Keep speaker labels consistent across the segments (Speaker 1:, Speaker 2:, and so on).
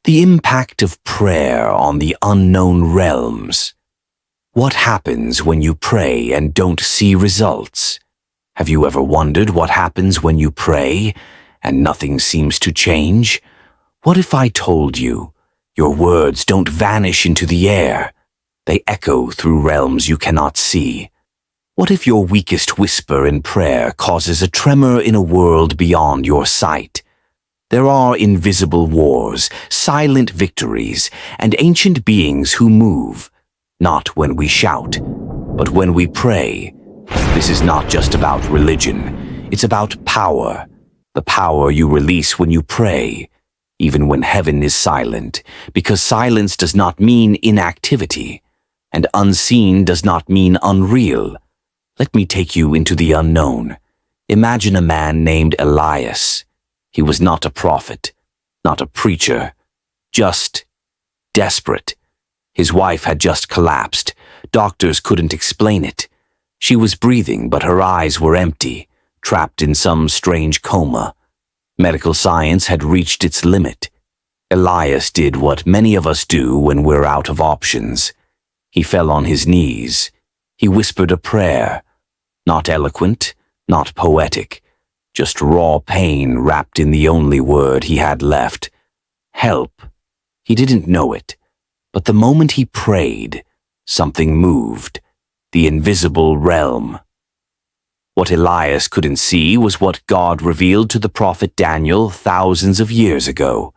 Speaker 1: The impact of prayer on the unknown realms. What happens when you pray and don't see results? Have you ever wondered what happens when you pray and nothing seems to change? What if I told you your words don't vanish into the air? They echo through realms you cannot see. What if your weakest whisper in prayer causes a tremor in a world beyond your sight? There are invisible wars, silent victories, and ancient beings who move, not when we shout, but when we pray. This is not just about religion, it's about power. The power you release when you pray, even when heaven is silent, because silence does not mean inactivity, and unseen does not mean unreal. Let me take you into the unknown. Imagine a man named Elias. He was not a prophet, not a preacher, just desperate. His wife had just collapsed. Doctors couldn't explain it. She was breathing, but her eyes were empty, trapped in some strange coma. Medical science had reached its limit. Elias did what many of us do when we're out of options. He fell on his knees. He whispered a prayer, not eloquent, not poetic, just raw pain wrapped in the only word he had left. Help. He didn't know it, but the moment he prayed, something moved, the invisible realm. What Elias couldn't see was what God revealed to the prophet Daniel thousands of years ago.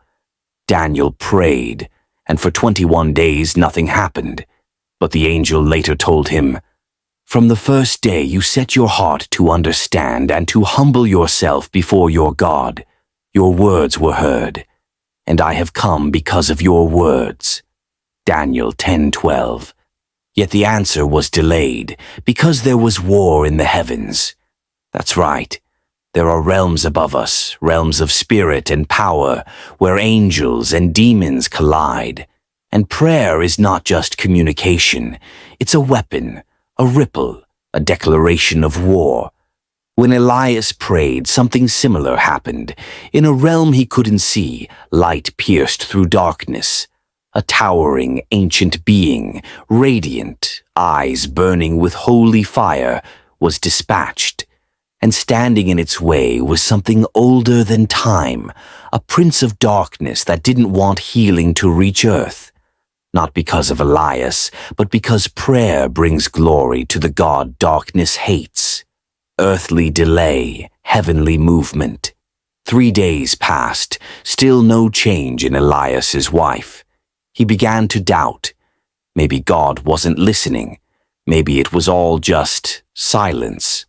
Speaker 1: Daniel prayed, and for 21 days nothing happened, but the angel later told him, "From the first day you set your heart to understand and to humble yourself before your God, your words were heard, and I have come because of your words." Daniel 10:12. Yet the answer was delayed, because there was war in the heavens. That's right. There are realms above us, realms of spirit and power, where angels and demons collide. And prayer is not just communication, it's a weapon, a ripple, a declaration of war. When Elias prayed, something similar happened. In a realm he couldn't see, light pierced through darkness. A towering, ancient being, radiant, eyes burning with holy fire, was dispatched. And standing in its way was something older than time, a prince of darkness that didn't want healing to reach earth. Not because of Elias, but because prayer brings glory to the God darkness hates. Earthly delay, heavenly movement. 3 days passed, still no change in Elias's wife. He began to doubt. Maybe God wasn't listening. Maybe it was all just silence.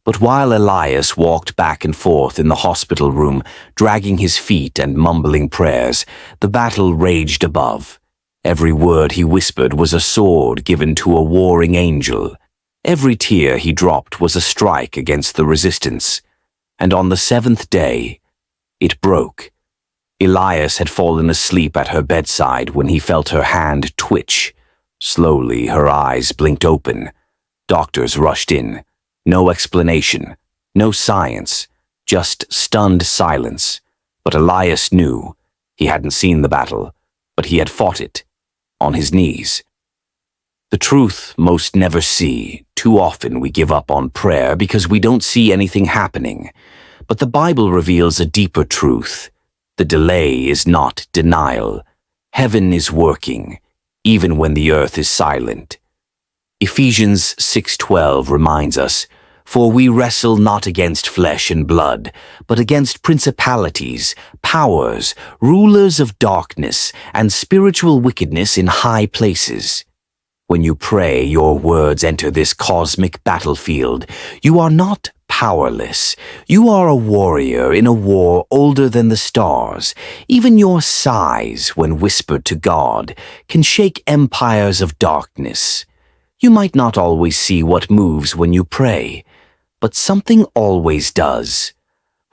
Speaker 1: But while Elias walked back and forth in the hospital room, dragging his feet and mumbling prayers, the battle raged above. Every word he whispered was a sword given to a warring angel. Every tear he dropped was a strike against the resistance. And on the 7th day, it broke. Elias had fallen asleep at her bedside when he felt her hand twitch. Slowly, her eyes blinked open. Doctors rushed in. No explanation, no science, just stunned silence. But Elias knew. He hadn't seen the battle, but he had fought it. On his knees. The truth most never see. Too often we give up on prayer because we don't see anything happening. But the Bible reveals a deeper truth. The delay is not denial. Heaven is working, even when the earth is silent. Ephesians 6:12 reminds us, "For we wrestle not against flesh and blood, but against principalities, powers, rulers of darkness, and spiritual wickedness in high places." When you pray, your words enter this cosmic battlefield. You are not powerless. You are a warrior in a war older than the stars. Even your sighs, when whispered to God, can shake empires of darkness. You might not always see what moves when you pray, but something always does.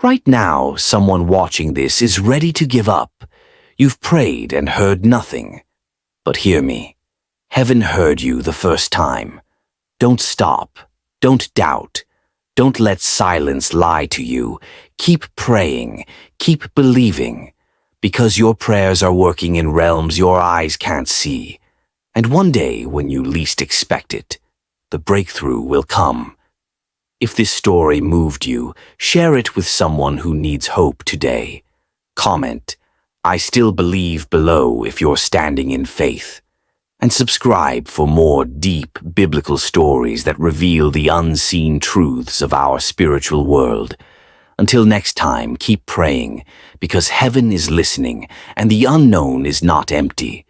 Speaker 1: Right now, someone watching this is ready to give up. You've prayed and heard nothing. But hear me. Heaven heard you the first time. Don't stop. Don't doubt. Don't let silence lie to you. Keep praying. Keep believing. because your prayers are working in realms your eyes can't see. And one day, when you least expect it, the breakthrough will come. If this story moved you, share it with someone who needs hope today. Comment, "I still believe" below if you're standing in faith. And subscribe for more deep biblical stories that reveal the unseen truths of our spiritual world. Until next time, keep praying, because heaven is listening and the unknown is not empty.